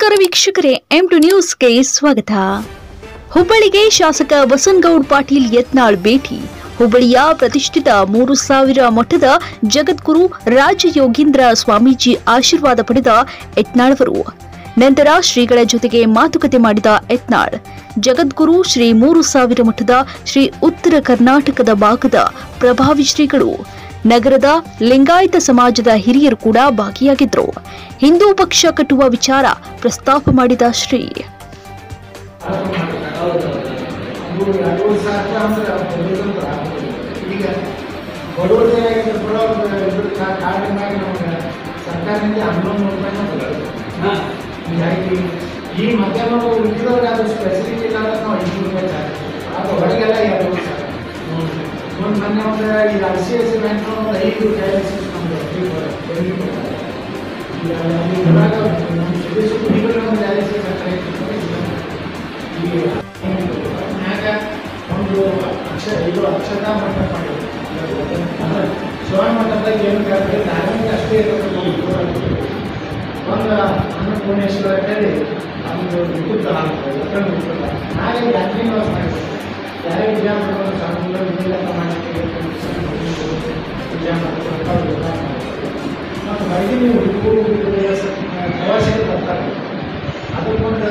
ನಮಸ್ಕಾರ ವೀಕ್ಷಕರೇ, M2 ನ್ಯೂಸ್ಗೆ ಸ್ವಾಗತ. ಹುಬ್ಬಳ್ಳಿಗೆ ಶಾಸಕ ಬಸನಗೌಡ ಪಾಟೀಲ್ ಯತ್ನಾಳ್ ಭೇಟಿ. ಹುಬ್ಬಳ್ಳಿಯ ಪ್ರತಿಷ್ಠಿತ 3000 ಮಠದ ಜಗದ್ಗುರು ರಾಜಯೋಗೀಂದ್ರ ಸ್ವಾಮೀಜಿ ಆಶೀರ್ವಾದ ಪಡೆದ ಯತ್ನಾಳ್ ಅವರು ನಂತರ ಶ್ರೀಗಳ ಜೊತೆಗೆ ಮಾತುಕತೆ ಮಾಡಿದ ಯತ್ನಾಳ್, ಜಗದ್ಗುರು ಶ್ರೀ 3000 ಮಠದ ಶ್ರೀ ಉತ್ತರ ಕರ್ನಾಟಕದ ಭಾಗದ ಪ್ರಭಾವಿ ಶ್ರೀಗಳು, ನಗರದ ಲಿಂಗಾಯತ ಸಮಾಜದ ಹಿರಿಯರು ಕೂಡ ಭಾಗಿಯಾಗಿದ್ದರು. ಹಿಂದೂ ಪಕ್ಷ ಕಟ್ಟುವ ವಿಚಾರ ಪ್ರಸ್ತಾಪ ಮಾಡಿದ ಶ್ರೀ ಈ ಮಧ್ಯಾಹ್ನ ಉಳಿದವ್ರಿಗೆ ಅದು ಸ್ಪೆಸಿಫಿಕ್ ಇಲ್ಲ ಅಂದ್ರೆ ನಾವು 5 ರೂಪಾಯಿ ಚಾರ್ಜ್ ಅದು ಹೊರಗೆಲ್ಲ 2 ವರ್ಷ ಒಂದು ಮೊನ್ನೆ ಒಂದು ಈ ICICI ಬ್ಯಾಂಕ್ ಒಂದು 5 ಡಯಾಲಿಸಿಸ್ ನಮ್ಮದು ಇವಾಗ ನಮ್ಮ ಸಿಟಿಗಳು ಒಂದು ಡಯಾಲಿಸಿಸ್ ಮ್ಯಾಗ ಒಂದು ಇದು ಅಕ್ಷತಾ ಮಠ ಮಾಡಿದ್ರು. ಶಿವನ ಮಠದಾಗ ಏನು ಕೇಳ್ತಾರೆ, ಧಾರ್ಮಿಕ ಅಷ್ಟೇ ಇರೋದು. ಒಂದು ಅನ್ನಪೂರ್ಣೇಶ್ವರ ಹೇಳಿ ಒಂದು ವಿದ್ಯುತ್ ಹಾಗೆ ಯಾತ್ರಿ ನಿವಾಸ ಮಾಡಿದ್ರು. ಯಾರೇ ವಿಜಯ ಮಾಡೋದು ಸಾಮೂಹಿಕ ವಿಜಯ ಮಾಡಲಿಕ್ಕೆ ವಿಜಯ ಮಾಡ್ತಾರೆ ಮತ್ತು ಹೊರಗಿನ ಪ್ರವಾಸಿಗರು ಬರ್ತಾರೆ. ಅದಕ್ಕೊಂದು